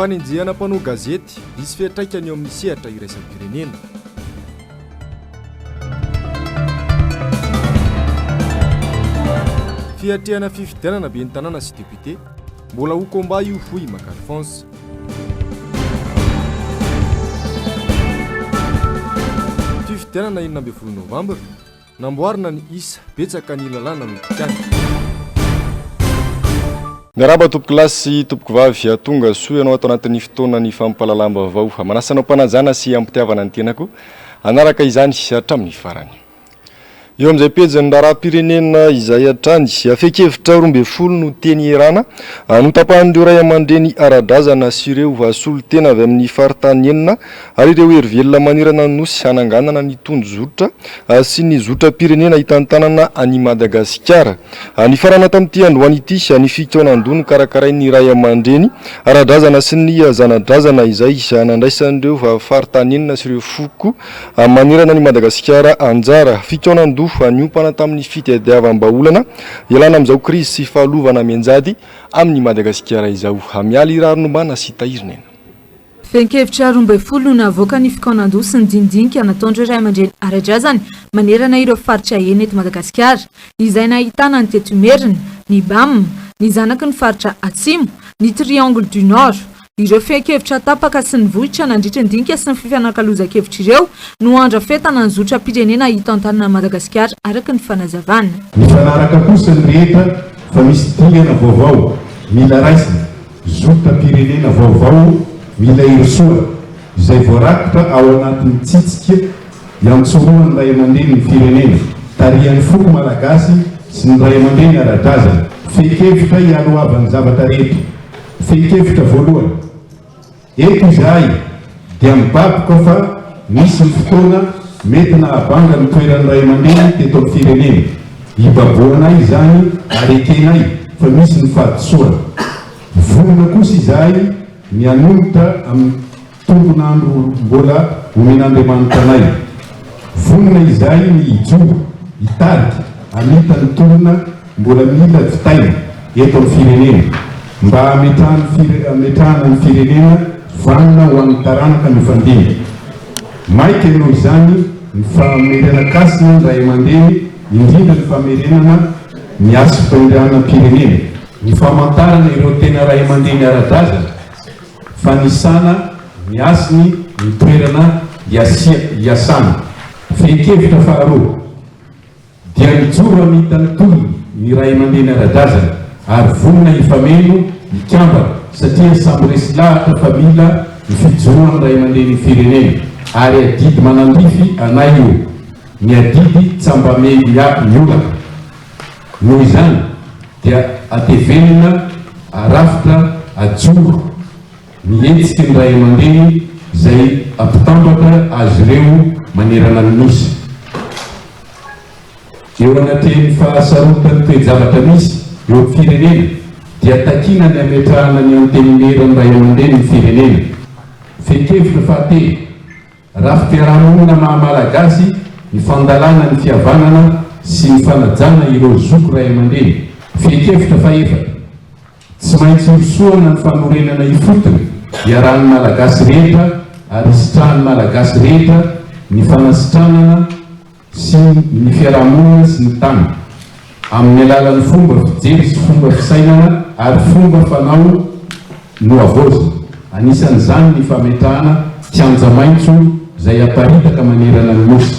fanenjehana mpanao gazety misy fiantraikany eo amin'ny sehatra iraisam-pirenena. Fiatrehana fifidianana be ny tanàna sy député mbola ho combat io foy Makalfonsa. Fifidianana 12 Novambra namboarina ny isa betsaka ny lalàna notikany. Miaraba tompoko lasy tompoko vavy atonga soa ianao ato anatin'ny fotoana ny fampalalam-baovao manasanao mpanajana sy ampitiavana ny tenako anaraka izany hatramin'ny farany. Eo amin'izay pejy ny raharaham-pirenena izay hatrany afekevitra 12 no teny erana notapahan'ireo ray aman-dreny ara-drazana sy ireo vasolo tena avy amin'ny faritany enina ary ireo herivelona manirana nosy hananganana ny tondro-zotra sy ny zotra-pirenena hitantanana any Madagasikara. Ny farana tamin'ity androany ity ny fikaonan-dono karakarain'ny ray aman-dreny ara-drazana sy ny zanadrazana izay nandraisan'ireo faritany enina sy ireo foko manirana ny Madagasikara anjara fikaonan-dono niompana tamin'ny fitadiavam-baolana ialana amin'izao krizy sy fahalovana mianjady amin'ny Madagasikara izao. Amialy Raronombana sy Tahirina. Fenkevitra 12 no navoaka ny fikaonan-doha sy ny dindinika nataon'ireo ray aman-dreny ara-drazana manerana ireo faritra eny eto Madagasikara izay nahitana ny Teto-Merina, ny Bam, ny zanaky ny faritra Atsimo, ny Triangle du Nord. Ireo fenkevitra tapaka sy ny vohitra nandritra ny dinika sy ny fifanankalozan-kevitra ireo no andrafetana ny zotra-pirenena hita an-tanana Madagasikara araka ny fanazavana. Mifanaraka kosa ny rehetra fa misy dingana vaovao mila raisina, zotra-pirenena vaovao mila irosoa izay voarakitra ao anatin'ny tsitsika iantsoroan'ny ray aman-dreny ny firenena, tarihan'ny foko malagasy sy ny ray aman-dreny ara-drazana. Fenkevitra hialohavan'ny zavatra rehetra. Fenkevitra voalohany, eto izahay dia mibaboka fa misy ny fotoana mety nahabanga ny toeran'ny ray aman-dreny teto amin'ny firenena. Hibaboanay izany ary ekenay fa misy ny fahadisoana. Vonona kosa izahay mianombotra amin'ny tombonandro mbola omen'Andriamanitra anay. Vonona izahay ny hijoro, hitarika, hamita ny tombona mbola mila vitaina eto amin'ny firenena. Mba ametrahana ny firenena vanina ho an'ny taranaka mifandimby. Maika ianao izany ny famerenakasina ny ray aman-dreny indrindra ny famerenana ny asa-fandriana pirenena, ny famantarana ireo tena ray aman-dreny ara-drazana, fanisana ny asiny ny toerana hiasana. Fenkevitra faharoa dia mijoro hamita ny tolony ny ray aman-dreny ara-drazana ary vonina hifameno hikambana satria samy resy lahatra fa mila ny fijoroan'ny ray aman-dreny firenena ary adidy manandrify anay io, ny adidy tsambame miolaka. Noho izany dia atevenina arafitra ajoro mihetsika ny ray aman-dreny izay ampitambatra azy ireo manerana ny nosy. Eo anatin'ny fahasarotany toe-javatra misy eo amin'ny firenena dia takina ny ametrahana ny antenimerin'ny ray aman-dreny ny firenena. Fenkevitra fahatelo, raha fiarahamonina maha-malagasy ny fandalana ny fihavanana sy ny fanajana ireo zoko ray aman-dreny. Fenkevitra fahaefatra, tsy maintsy irosoana ny fanorenana ifotony iarahan'ny malagasy rehetra ary isitrahan'ny malagasy rehetra ny fanasitranana sy ny fiarahamonina sy ny tany amin'ny alalan'ny fomba fijery sy fomba fisainana ary fomba fanao no avozina. Anisan'izany ny fametrahana kianja maitso izay aparitaka manerana ny nosy.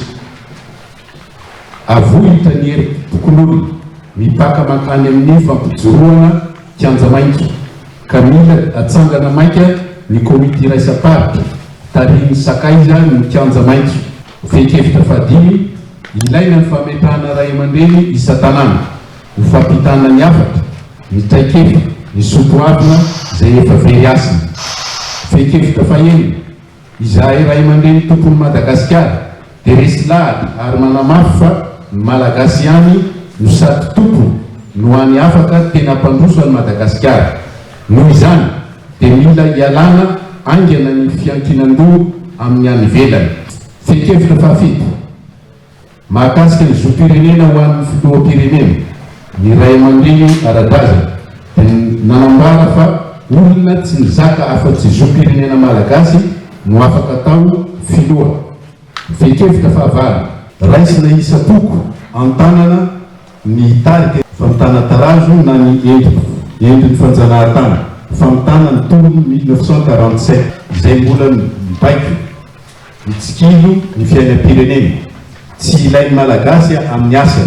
Avohitra ny hery tokon'olona mipaka mankany amin'ny fampijoroana kianja maitso ka mila atsangana maika ny komity raisa-paritra tarihiny sakaiza ny kianja maitso. Fenkevitra fahadimy, ilaina ny fametrahana ray aman-dreny isa-tanàna ho fampitana ny afatra, ny traikefa, ny sotoavina izay efa very asina. Fenkevitra fahaenina, izahay ray aman-dreny tompon'ny Madagasikara dia resy lahatra ary manamafy fa ny malagasy ihany no sady tompo no any afaka tena mpandroso any Madagasikara. Noho izany dia mila hialana aingana ny fiankinan-doha amin'ny any ivelany. Fenkevitra fahafito, mahakasika ny zoam-pirenena ho an'ny filoham-pirenena ny ray aman-dreny ara-drazana dia nanambara fa olona tsy nizaka afa-tsy zom-pirenena malagasy no afaka atao filoha. Fekevitra fahavalo, raisina isa-poko an-tanana ny tarika famitana-tarazo na ny endriny fanjanahantany famitana ny tolony 1947 izay mbola mibaiko mitsikilo ny fiainam-pirenena tsy ilain'ny malagasy amin'ny asa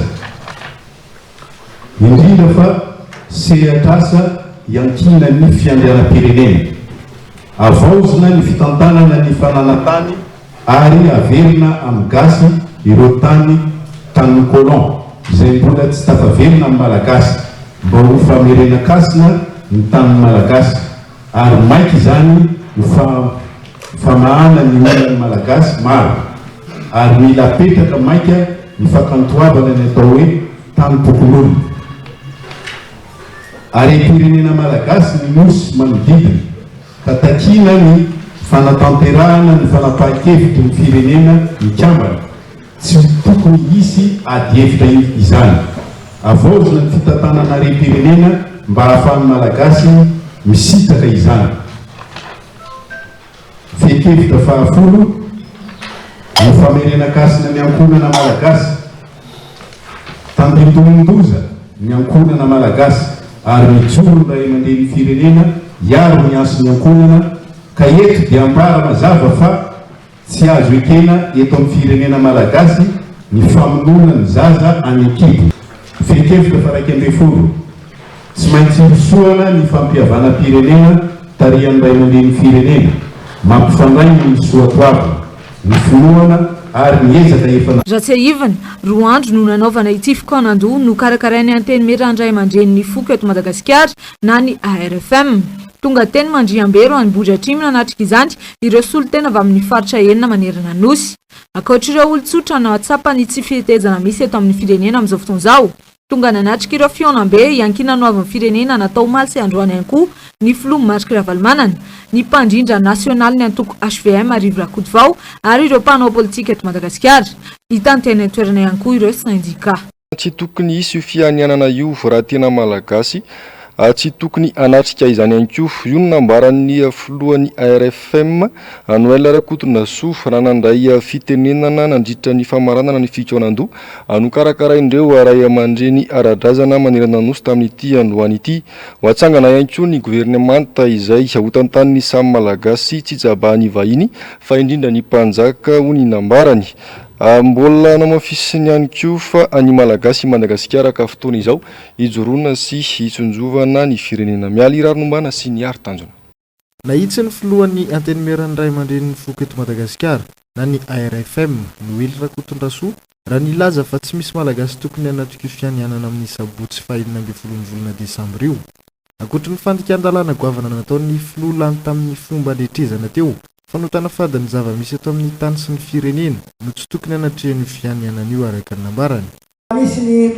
indrindra fa sehatr'asa iankina ny fiandrianam-pirenena avaozina ny fitantanana ny fananantany ary averina amin'ny gasy ireo tany colon izay mbola tsy tafaverina amin'ny malagasy mba ho famerenan-kasina ny tany malagasy ary maiky izany ho famahana ny olany malagasy maro ary mila apetraka maika ny fakantoavana ny atao hoe tany tokon'olona ary pirenena malagasy ny nosy manodidina ka takina ny fanatanterahana ny fanapahan-kevitry ny firenena mikambana tsy tokony hisy ady hevitra izany avaozina ny fitantanana re-pirenena mba hahafahan'ny malagasy misitaka izany. Fekevitra fahafolo ny famerenan-kasina miankonana malagasy tandrintonondoza miankonana malagasy ary mijoro ray aman-dren'ny firenena hiaro ny anso miankonana ka eto dia ambara mazava fa tsy azo ekena eto amin'ny firenena malagasy ny famonona ny zaza any ekipo. Fekevitra faraiky ambin'ny folo tsy maintsy hisoana ny fampihavana-pirenena tarihan'ny ray aman-dren'ny firenena mampifandray ny soatoavy ny finoana ary niezaka efa Ratsiaivana roa andro no nanaovana ity fikaonan-doha no karakarainy anteny Merandray aman-dren'ny Foko eto Madagasikara na ny ARFM. Tonga teny Mandriambero any Bohidratrimo nanatrika izany ireo solon-tena avy amin'ny faritra enina manerana nosy. Ankoatr'ireo olon-tsotra no atsapa ny tsy fihetezana misy eto amin'ny firenena amin'izao fotoana izao. Tonga nanatrika ireo fionan-be iankina no avy amin'ny firenena natao omaly sy androany ihany koa ny filoha Marc Ravalomanana, ny mpandrindra nasionaly ny antoko HVM Arivo Rakotovao ary ireo mpanao politika eto Madagasikara. Hitany teny toerana ihany koa ireo sindika. Tsy tokony hisy io fianianana io raha tena malagasy tsy tokony anatrika izany ankof io nambaran'ny filohan'ny ARFM Noël Rakotondrazafy raha nandray fitenenana nandritra ny famaranana ny fikaonan-doha anokarakaraindreo ray aman-dreny ara-drazana manerana nosy tamin'ity androany ity ho atsangana ihany koa ny gouvernemanta izay hotantanin'ny samy malagasy tsy jabahany vahiny fa indrindra ny mpanjaka ho ny nambarany. Mbola namafisiny ihany koa fa any malagasy Madagasikara ka fotoana izao hijoroana sy hitsonjovana ny firenena mialy ranombana sy ny aro tanjona. Nahitsy ny filohan'ny anteny Merandray aman-dren'ny Foko eto Madagasikara na ny ARFM Noël Rakotondrazafy raha nilaza fa tsy misy malagasy tokony hanatrika fianianana amin'ny sabotsy fahaenina ambin'ny folon'ny volana Desambra io. Ankoatra ny fandikan-dalàna goavana nataon'ny filoha lany tamin'ny fomba letrezana teo fanotana fada ny zava-misy eto amin'ny tany sy ny firenena no tsy tokony hanatrehany fianianana io araka ny nambarany. Misy ny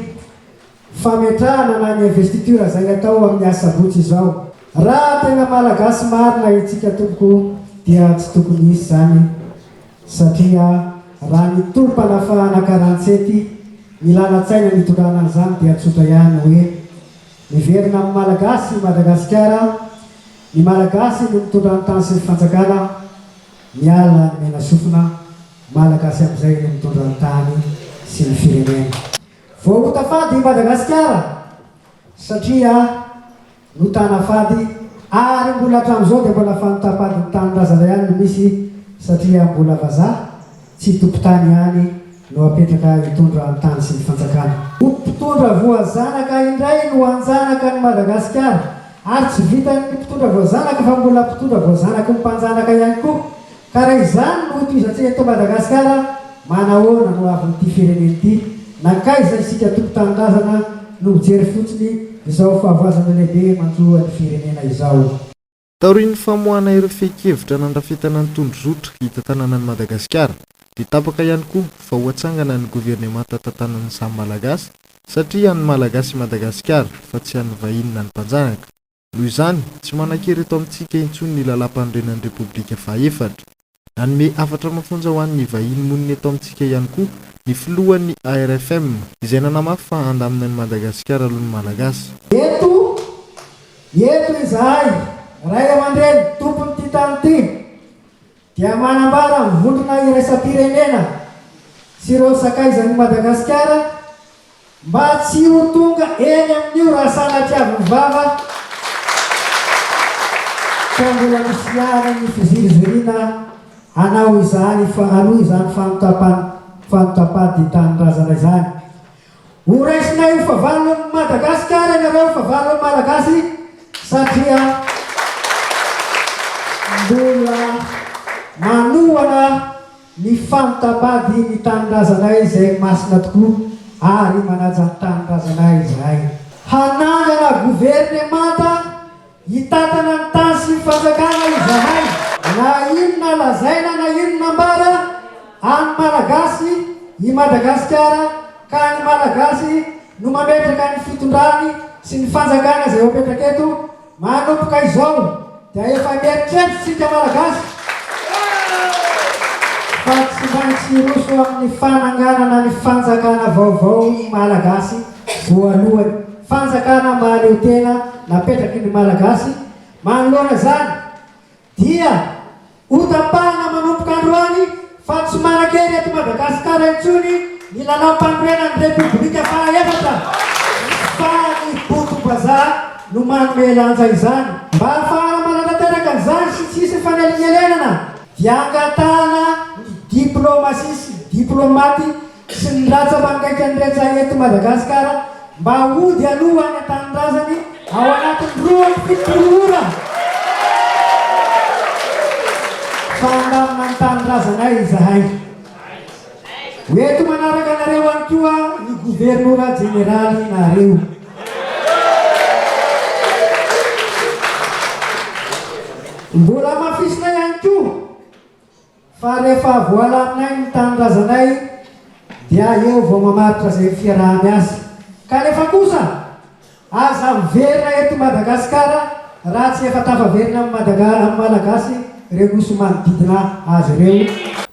fametrahana na ny investitura zay atao amin'ny asabotsy izao. Raha tena malagasy marina itsika tompoko dia tsy tokony hisy zany satria raha ny tolom-panafahana 47 milalan-tsaina nitondrana an'izany dia tsotra ihany hoe miverina amin'ny malagasy Madagasikara, ny malagasy no mitondra ny tany sy ny fanjakana miala ny mena sofina malagasy amin'izay no mitondra ny tany sy ny firenena. Vao ho tafady Madagasikara satria no tana fady ary mbola hatramin'izao dia mbola fanotapady ny tanin-drazana ihany no misy satria mbola vazaha tsy tompo-tany ihany no apetraka hitondra ny tany sy ny fanjakana. Mpitondra voazanaka indray no anjanaka ny Madagasikara ary tsy vitany mpitondra voazanaka fa mbola mpitondra voazanaka ny mpanjanaka ihany koa. Ka raha izany no toizatsika eto Madagasikara manahoana no avy n'ity firenena ity nankaiza isika tompo-tanin-drazana no mijery fotsiny izao fahavoazana lehibe manjoa ny firenena izao. Taorian'ny famoahana ireo fehikevitra nandrafetana ny tondrozotra hita tanànan'i Madagasikara dia tapaka ihany koa fa ho atsangana ny gouvernemanta tantanan'ny samy malagasy satria ny malagasy Madagasikara fa tsy an'ny vahiny na ny mpanjanaka. Noho izany tsy manan-kery eto amintsika intsony ny lalam-pandrenan'ny Repoblika fahaefatra. Nanome afatra mafonja ho an'ny vahiny monina eto amintsika ihany koa ny filohan'ny ARFM izay nanamafy fa handamina ny Madagasikara alohan'ny malagasy. Eto izahay ray aman-dreny tompony ty tany ty dia manambara mivondrona iraisam-pirenena sy ireo sakaizan'i Madagasikara mba tsy ho tonga eny amin'io raha sanatiavy vava ka mbola misy ihany ny fizirizirina hanao izany aloha izany fanotapady tanyrazana izany. Ho raisinay ho favalon'ny Madagasikara ianareo favalon'ny Malagasy satria mbola manohana ny fanotapady ny tanyrazanay izay masina tokoa ary manaja ny tanyrazanay izahay. Hanangana gouvernemanta hitatana ny tany sy ny fanjakana izahay na inona lazaina na inona mbara any Malagasy i Madagasikara ka ny Malagasy no mametraka ny fitondrany sy ny fanjakana izay mapetraka eto manomboka izao dia efa mieritreritsika Malagasy fa tsy maintsy roso amin'ny fananganana ny fanjakana vaovao ny Malagasy voalohany. Fanjakana mahaleo tena napetraky ny Malagasy manoloana zany dia hotapahana manomboka androany fa tsy manakery eto Madagasikara intsony ny lalam-panorenan'ny Repoblika fahaefatra fa ny Boto-Bazaha no manome lanja izany mba ahafahana mananateraka izany sy tsisy fanelinyelenana dia angatahana ny diplomasia sy diplomaty sy ny latsa-mangaika ny rehetra eto Madagasikara mba hody aloha any an-tanindrazany ao anatin'ny 27 ora fandamina ny tanindrazanay izahay. Hoeto manaraka anareo any koa ny gouvernorat generaly nareo. Mbola mafisinay any koa fa rehefa voalaminay ny tanindrazanay dia eo vao mamaritra izay fiarahany azy. Ka rehefa kosa aza miverina eto Madagasikara raha tsy efa tafaverina amin'ny Malagasy ireo nosy manodidina azy ireo.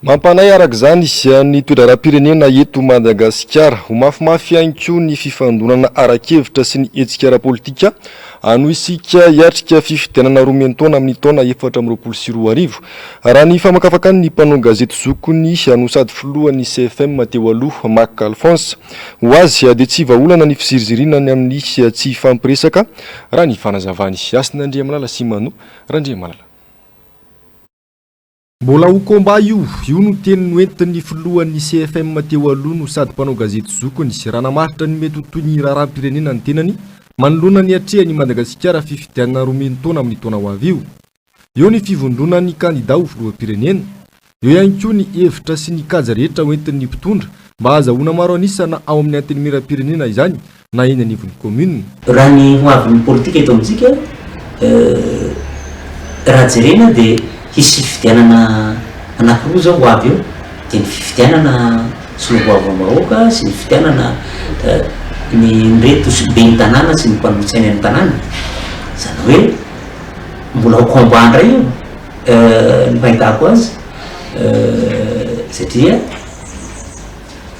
Mampanay araka izany ny toedraram-pirenena eto Madagasikara ho mafimafy ihany koa ny fifandonana arakevitra sy ny hetsika ara-politika ano isika hiatrika fifidianana 12 taona amin'ny taona 2024 raha ny famakafakany ny mpanao gazety zokony ano sady filohan'ny CFM teo aloha Marc Alphonse ho azy dia tsy vahaolana ny fizirizirinany amin'ny tsy fampiresaka raha ny fanazavany asina Andriamalala sy Mano Randriamalala. Mbola ho komba io no teny noentin'ny filohan'ny CFM teo aloha no sady mpanao gazety zokony raha namaritra ny mety ho toy ny raharaham-pirenena ny tenany manoloana ny atrehany Madagasikara fifidianana 12 taona amin'ny taona ho avy io. Eo ny fivondrona ny kandida ho filoham-pirenena. Eo ihany koa ny hevitra sy ny kaja rehetra hoentin'ny mpitondra mba azahoana maro anisana ao amin'ny antenimiram-pirenena izany na eny anivon'ny commune. Raha ny ho avin'ny politika eto amintsika raha jerena dia hisy fifidianana anankiroa zao ho avy eo dia ny fifidianana solovoava-bahoaka sy ny fifidianana ny reto be ny tanàna sy ny mpanolotsaina ny tanàna zany hoe mbola ho combat ndray io ny fahitako azy satria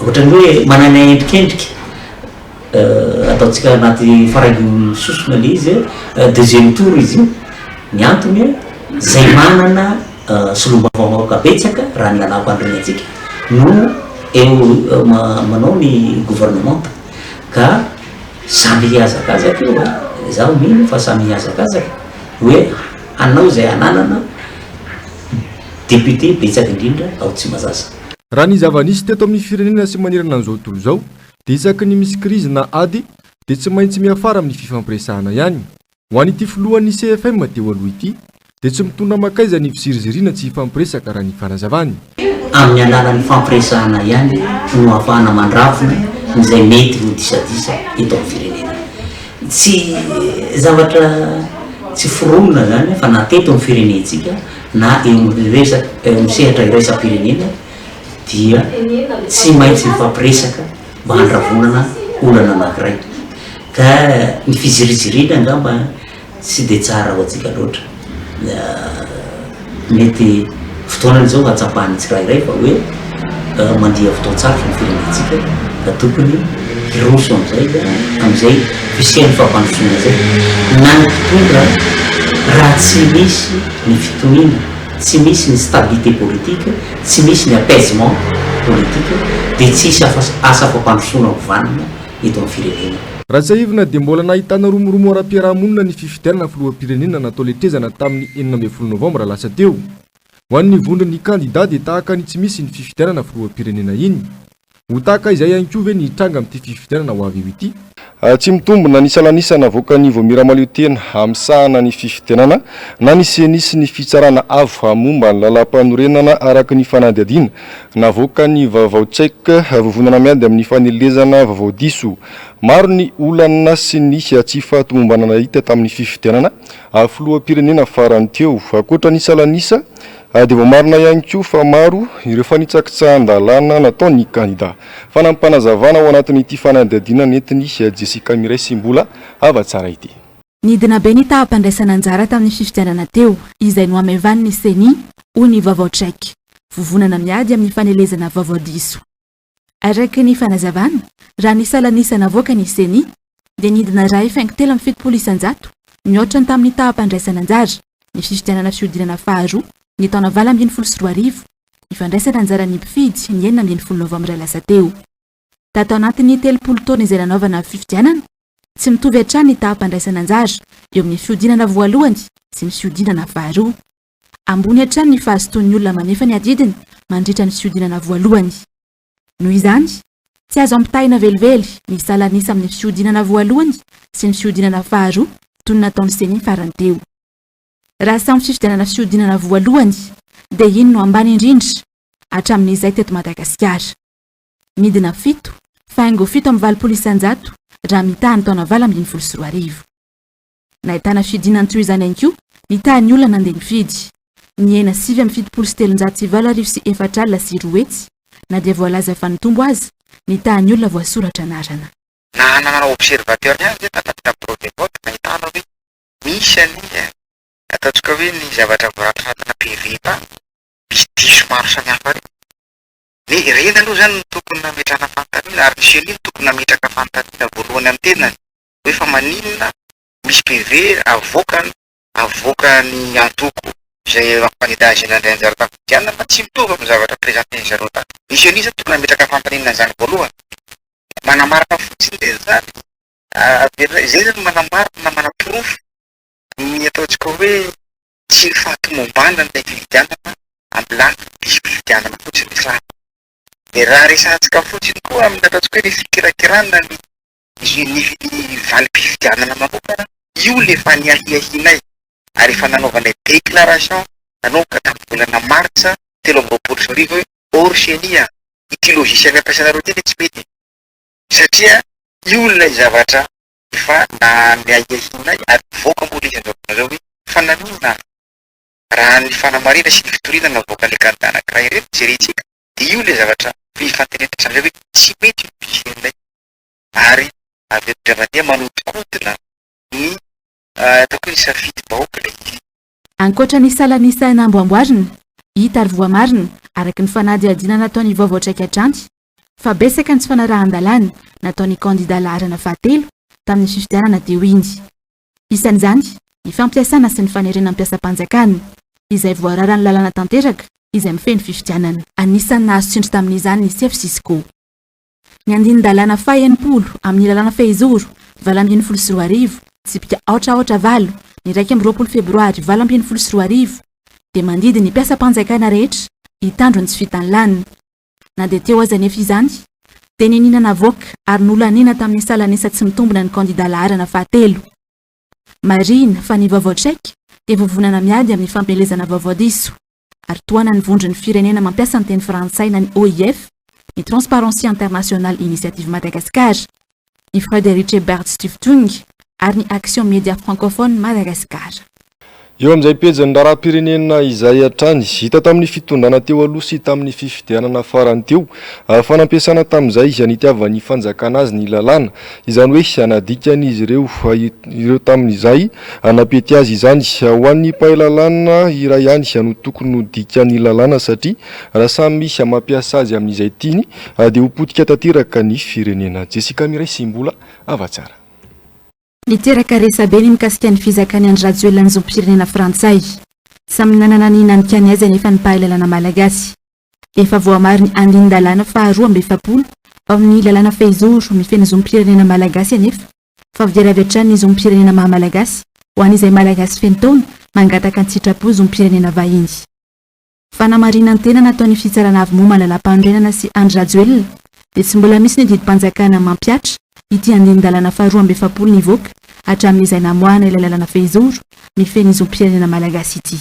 ohatrany hoe manana endrikendrika ataontsika anaty farany sosona le izy deuxième tour izy io ny antony zay manana solombavam-bahoaka betsaka raha ny lalàm-pandreny atsika no eo manao ny gouvernemanta ka samy hiazakazaka io zaho mino fa samy hiazakazaka hoe anao zay ananana député betsaka indrindra ao tsy mazaza. Raha ny zava-nisy teto amin'ny firenena sy manerana an'izao tontolo izao dia isaky ny misy krizy na ady dia tsy maintsy miafara amin'ny fifampiresahana ihany. Ho an'ity filohan'ny CFM teo aloha ity dia tsy mitondra makaiza ny fisirizirina tsy hifampiresaka raha ny fanazavany. Amin'ny alalan'ny fampiresahana ihany no ahafahana mandravona izay mety ho disadisa eto amin'ny firenena. Tsy zavatra tsy foronina zany fa na teto amin'ny firenentsika na eo misehatra iraisam-pirenena dia tsy maintsy mifampiresaka mba handravonana olana anankiray. Ka ny fizirizirina angamba tsy dia tsara ho antsika loatra. Mety fotoanany zao hatsapahany tsirairay fa hoe mandiha fotoan tsara fa ny firenentsika ka tokony hiroso amizay fisian'ny fampandrosoana zay na ny mpitondra raha tsy misy ny fitoniana, tsy misy ny stabilité politique, tsy misy ny apaisement politique, dia tsisy asa fampandrosoana vanina eto amin'ny firenena. raha tsy aivina dia mbola nahitana romoromo ara-piarahamonina ny fifidianana filoham-pirenena natao letrezana tamin'ny 9 novambra lasa teo. Ho an'ny vondron'ny kandida dia tahaka ny tsy misy ny fifidianana filoham-pirenena iny. Ho tahaka izay ihany koa ve ny hitranga amin'ity fifidianana ho avy eo ity? Tsy mitombona ny salanisana avoaka ny Vomira Maliotena hamsahana ny fifidianana na nisy ny fitsarana avo momba ny lalam-panorenana araka ny fanadihadiana navoaka ny vaovao tsaika vovonana miady amin'ny fanelezana vaovao diso. Maro ny olana sy ny tsy fahatomombanana hita tamin'ny fifidianana filoham-pirenena farany teo. Ankoatra ny salanisa dia vao marina ihany koa fa maro ireo fanitsakitsahan-dalàna nataony kandida. Fanampanazavana ao anatin'ity fanadihadiana nentiny Jessica Miray Simbola avatsara ity. Nidina be ny taham-pandraisana anjara tamin'ny fifidianana teo izay no amevan'ny seni ho ny vaovao tsaika vovonana miady amin'ny fanelezana vaovao diso. Araka ny fanazavana raha ny salanisa navoaka ny seni dia nidina iray faingo telo amin'ny fitopolo isan-jato mihoatra ny tamin'ny taham-pandraisana anjara ny fifidianana fiodinana faharoa ny taona 2024 nifandraisana anjara ny mpifidy ny 9 novambra lasa teo. Tato anatin'ny 30 taona izay nanaovana fifidianana tsy mitovy hatrany ny taham-pandraisana anjara eo amin'ny fiodinana voalohany sy ny fiodinana faharoa. Ambony hatrany ny fahazotoan'ny olona manefa ny adidiny mandritra ny fiodinana voalohany. Noho izany tsy azo ampitahina velively ny salanisa amin'ny fiodinana voalohany sy ny fiodinana faharoa toy ny nataony seni farany teo. Raha samy fifidianana fiodinana voalohany dia iny no ambany indrindra hatramin'izay teto Madagasikara. Midina 7 faingo 7 isan-jato raha mitaha ny taona 2024. Nahitana fidinan toy izany ihany koa nitahan'ny olona nandeha nifidy. Ny hena 7,774 sy roetsy na dia voalaza fa nitombo azy nitahan'ny olona voasoratra anarana. Na nanao observateur ihany zay tanatina bureau de vote nahitana hoe misy any ataontsika hoe ny zavatra voaratra anatina PV pa misy diso maro samihafa reny. Ny reny aloha zany tokony nametrana fantarina ary ny seni tokony nametraka fantarina voalohany amin'ny tenany hoe fa maninona misy PV avoaka ny antoko izay ampanidazy nandray anjara tafidiana ma tsy mitovy amin'ny zavatra présenté ny zareo tany. Ny seni zany tokony nametraka fantarina zany voalohany. Manamarina fotsiny zay zany zay zany manamarina manaprofo ny ataontsika hoe tsy ny fahatomombanana ny fifidianana amin'ny lanitra misy fifidianana fotsiny misy raha. Dia raha resantsika fotsiny koa amin'ny ataontsika hoe ny fikirakirana ny valim-pifidianana manokana io le efa niahiahinay ary efa nanaovanay déclaration nanomboka tamin'ny volana martsa 2024 hoe orsenia ity logiciel ampiasanareo teny tsy mety satria io ilay zavatra efa niahiahinay ary voaka mbola izy andraokana hoe fananona raha ny fanamarina sy ny fitoriana navoaka le kandida anankiray ireny jerentsika dia io ilay zavatra fifantenenitra hoe tsy mety logicielnay ary avy eto manodikodina ny ataoko ny safidy bahoaka ilay izy. Ankoatra ny salanisa namboamboarina hita ary voamarina araka ny fanadihadiana nataony vaovao tsaika atranty fa besaka ny tsy fanarahan-dalàna nataony kandida laharana fahatelo tamin'ny fifidianana teo indy. Isan'izany ny fampiasana sy ny fanerena ampiasam-panjakana izay voararany lalàna tanteraka izay mifeny fifidianana. Anisan'ny nahazo tsindry tamin'izany ny Chef Cisco. Ny andinin-dalàna faha-80 amin'ny lalàna fahizoro 2024 tsipika 8 ny 1 febroary 2024 dia mandidy ny mpiasam-panjakana rehetra hitandro ny tsy fitan'ny lanina. Na dia teo aza nefa izany dia ninina navoaka ary nolanina tamin'ny salanisa tsy mitombona ny kandida laharana fahatelo. Marina fa ny vaovao tsaika dia vovonana miady amin'ny fampielezana vaovao diso ary toana ny vondron'ny firenena mampiasa ny teny frantsay na ny OIF, ny Transparency International Initiative Madagascar, ny Frédéric Ebert Stiftung ary ny Action Media Francophone Madagascar. Eo amin'izay pejany raharaham-pirenena izay hatrany hita tamin'ny fitondrana teo aloha sy tamin'ny fifidianana farany teo fanampiasana tamin'izay hanitiavan'ny fanjakana azy ny lalàna izany hoe hanadikany izy ireo tamin'izay hanapety azy izany ho an'ny mpahay lalàna iray ihany no tokony ho dikany lalàna satria raha samy misy mampiasa azy amin'izay tiany dia ho potika tanteraka ny firenena. Jessica Miray Simbola avatsara. Literaka resabe ny mikasika ny fizakany Andry Rajoelina ny zonim-pirenena frantsay. Samy nanana ny nanikany azy anefa ny pahalalana malagasy. Efa voamary ny andin-dalàna faharoa amby efapolo ao amin'ny lalàna fehizoro mifeny zonim-pirenena malagasy anefa fa vidiravy hatrany ny zonim-pirenena mahamalagasy ho an'izay malagasy feno taona mangataka ny sitrapo zonim-pirenena vahiny. Fanamarinana tena nataon'ny fitsarana avy moa malala-pandrenana sy Andry Rajoelina dia tsy mbola misy ny didim-panjakana mampiatra ity andin-dalàna faharoa amby efapolo nivoaka hatramin'izay namoahana ilay lalàna fehizoro mifeny zonim-pirenena malagasy ity.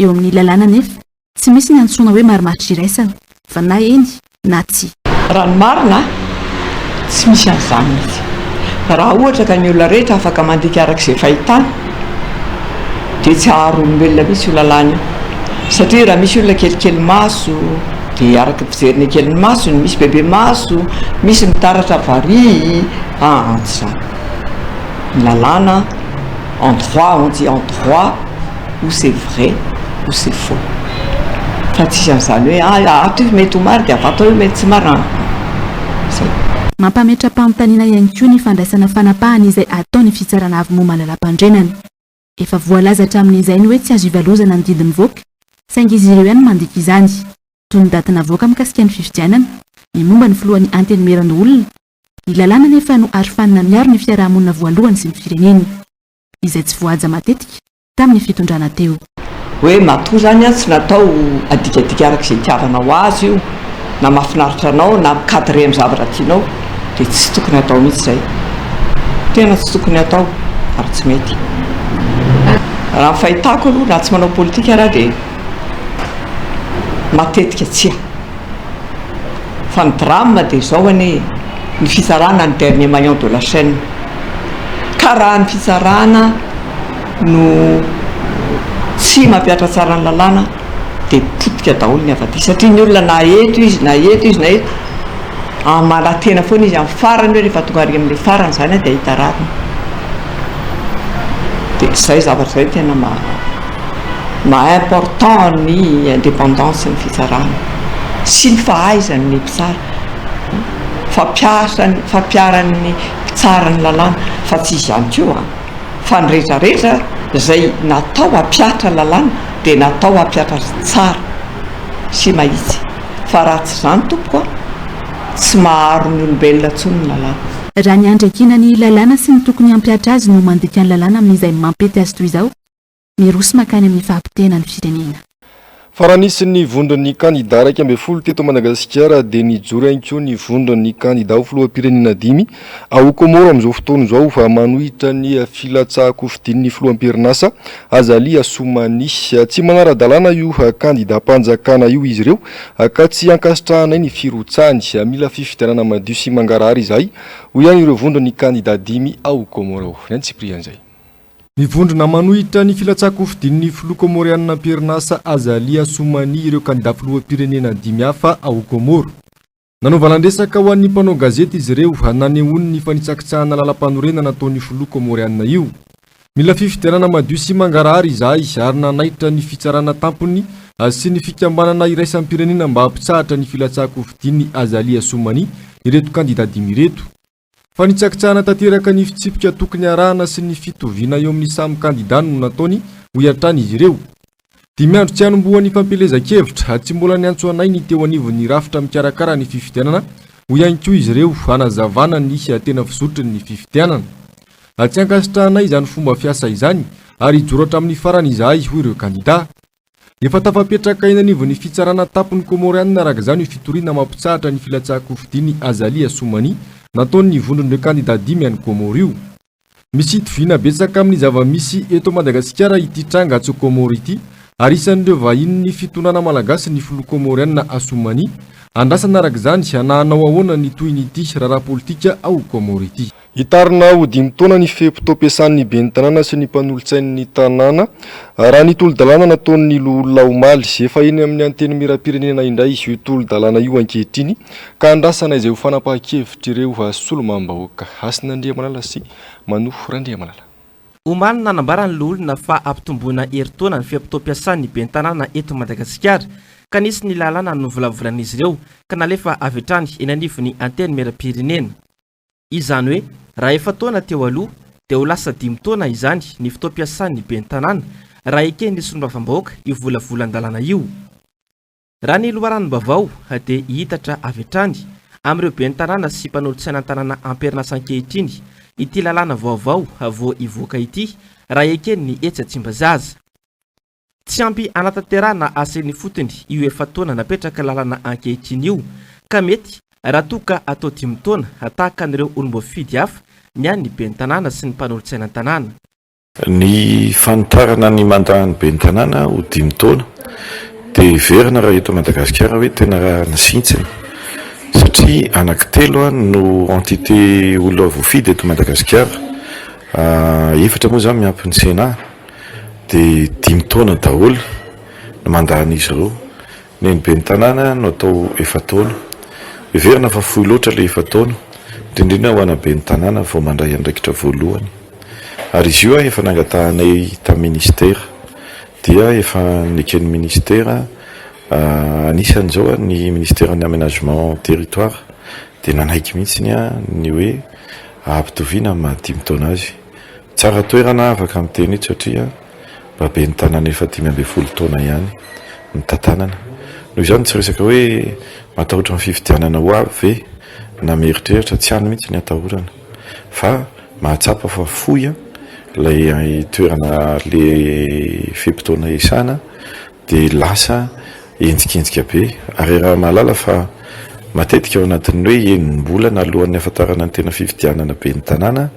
Eo amin'ny lalàna nefa tsy misy ny antsoina hoe marimaritra iraisana fa na eny na tsy. Raha ny marina tsy misy an'izany izy. Raha ohatra ka ny olona rehetra afaka mandika arak'izay fahitana dia tsy aharo-olombelona misy io lalàna io. Satria raha misy olona kelikely maso dia araka fijeriny kely maso ny misy bebe maso, misy mitaratra vary, tsy zany. Ny lalàna en droit, on dit en droit, ou c'est vrai ou c'est faux. Fa tsisy an'izany hoe ato io mety ho marina dia avato io mety tsy marina. Mampametra-pamontaniana ihany koa ny fandraisana fanapahana izay ataon'ny fitsarana avy moa malala-pandrenana. Efa voalaza hatramin'izay ny hoe tsy azo ivalozana ny didy mivoaka, saingy izy ireo ihany mandika izany. Toy ny daty navoaka mikasika ny fifidianana, ny momba ny filohan'ny antenimiran'ny olona, ny lalàna nefa no arofanina miaro ny fiarahamonina voalohany sy ny firenena, izay tsy voahaja matetika tamin'ny fitondrana teo. Hoe matoa zany tsy natao adikadika arak'izay itiavanao azy io, na mahafinaritra anao na mikadre amin'ny zavatra tianao dia tsy tokony atao mihitsy izay. Tena tsy tokony atao ary tsy mety. Raha ny fahitako aloha na tsy manao politika raha dia matetika tsia. Fa ny drame dia izao any ny fitsarana ny dernier maillon de la chaîne. Ka raha ny fitsarana no tsy mampiatra tsara ny lalàna dia potika daholo ny avaty. Satria ny olona na eto izy na eto izy na eto malatena foana izy amin'ny farany hoe rehefa tonga ary amin'ilay farany izany dia hita rariny. Dia izay zavatra izay tena important ny indépendance ny fitsarana sy ny fahaizan'ny mpitsara, fampiarany tsara ny lalàna. Fa tsy izy ihany koa fa ny rehetrarehetra izay natao hampiatra lalàna dia natao hampiatra tsara sy mahitsy. Fa raha tsy izany tompoko tsy maharo ny olombelona intsony ny lalàna. Raha ny andraikina ny lalàna sy ny tokony hampiatra azy no mandika ny lalàna amin'izay mampety azy toy izao, miroso makany amin'ny fahampitena ny firenena. Fa raha nisy ny vondron'ny kandida raika amby folo teto Madagasikara dia nijoro ihany koa ny vondron'ny kandida ho filoham-pirenena 5 ao Komoro amin'izao fotoana izao fa manohitra ny filatsahako fidin'ny filoham-pirenasa Azali Assoumani. Tsy manara-dalàna io kandida-mpanjakana io izy ireo ka tsy ankasitrahanay ny firotsahany mila fifidianana madio sy mangarahara izahay ho ihany ireo vondron'ny kandida 5 ao Komoro. Ny antsiprian'izay mivondrona manohitra ny filatsahako fidin'ny filoha komorianina Pirenasa Azali Assoumani ireo kandida filoham-pirenena 5 hafa ao Komoro. Nanova landresaka ho an'ny mpanao gazety izy ireo nanehony ny fanitsakitsahana lalam-panorenana nataon'ny filoha komorianina io. Mila fifidianana madio sy mangarahara izahay ary nanaitra ny fitsarana tampony sy ny fikambanana iraisan'ny pirenena mba hampitsahatra ny filatsahako fidin'ny Azali Assoumani ireto kandida 5 ireto. Fa nitsakitsahana tanteraka ny fitsipika tokony arahana sy ny fitoviana eo amin'ny samy kandida no nataony ho hiatrany izy ireo. 5 andro tsy hanombohan'ny fampelezan-kevitra tsy mbola niantso anay ny teo anivon'ny rafitra mikarakara ny fifidianana ho ihany koa izy ireo hanazavana ny tena fisotry ny fifidianana. Tsy ankasitrahanay izany fomba fiasa izany ary hijoratra amin'ny farany izahay ho ireo kandida. Efa tafapetraka eny anivon'ny fitsarana tampony komorianina araka izany io fitoriana mampitsahatra ny filatsahako fidin'ny Azali Assoumani nataon'ny vondron'ireo kandida 5 any Komoro io. Misy itovina betsaka amin'ny zava-misy eto Madagasikara ity tranga tsy Komoro ity ary isan'ireo vahiny ny fitondrana malagasy ny filoha komorianina Assoumani andrasana araka izany hananao ahoana ny toy n'ity raharaha politika ao Komoro ity. Hitarina ho 5 taona ny fehim-potoam-piasan'ny ben'ny tanàna sy ny mpanolotsain'ny tanàna raha ny tolo-dalàna nataon'ny olona omaly efa eny amin'ny anteny miram-pirenena indray io tolo-dalàna io ankehitriny ka andrasana izay ho fanapahan-kevitra ireo solomam-bahoaka. Asin'Andriamanala sy Manoho Randriamanala. Omaly nanambara ny olona fa ampitomboana herintaona ny fehim-potoam-piasan'ny ben'ny tanàna eto Madagasikara ka nisy ny lalàna no volavolan'izy ireo ka nalefa avy hatrany eny anivon'ny anteny miram-pirenena. Izany hoe raha efa taona teo aloha dia ho lasa 5 taona izany ny fotoam-piasan'ny ben'ny tanàna raha ekeny solombavam-bahoaka io volavolan-dalàna io. Raha ny loharanom-bavao dia hitatra avy hatrany amin'ireo ben'ny tanàna sy mpanolo-tsaina tanàna amperinasa ankehitriny ity lalàna vaovao vao ivoaka ity raha ekeny ny etsa-tsimbazaza. Tsy ampy anatanterahana asen'ny fotony io efa taona napetraka lalàna ankehitriny io ka mety raha toka atao 5 taona tahaka an'ireo olomboafidy hafa ny an'ny ben'ny tanàna sy ny mpanolo-tsaina tanàna. Ny fanotarana ny mandahan'ny ben'ny tanàna ho 5 taona dia verina raha eto Madagasikara hoe tena raha nasintsina satria anankitelo no entité olona voafidy eto Madagasikara, 4 moa zany miampy ny Sénat dia 5 taona daholo no mandahan'izy ireo. Ny ben'ny tanàna no atao 4 taona. Verina fa fohy loatra ilay 4 taona indrindra ho ana ben'ny tanàna vao mandray andraikitra voalohany. Ary izy io efa nangatahanay tamin'ny ministera dia efa neken'ny ministera anisan'izao ny ministèren'ny aménagement territoire dia nanaiky mihitsy ny hoe ampitoviana amin'ny maha 5 taona azy. Tsara toerana afaka amin'ny teny eto satria mba ben'ny tanàna efa 12 taona ihany ny tantanana. Noho izany tsy resaka hoe matahotra ny fifidianana ho avy ve na mieritreritra, tsy hany mihitsy ny atahorana fa mahatsapa fa fohy ilay toerana le fepitaona isana dia lasa enjikenjika be. Ary raha mahalala fa matetika ao anatin'ny hoe enim-bolana alohan'ny afantarana ny tena fifidianana ben'ny tanàna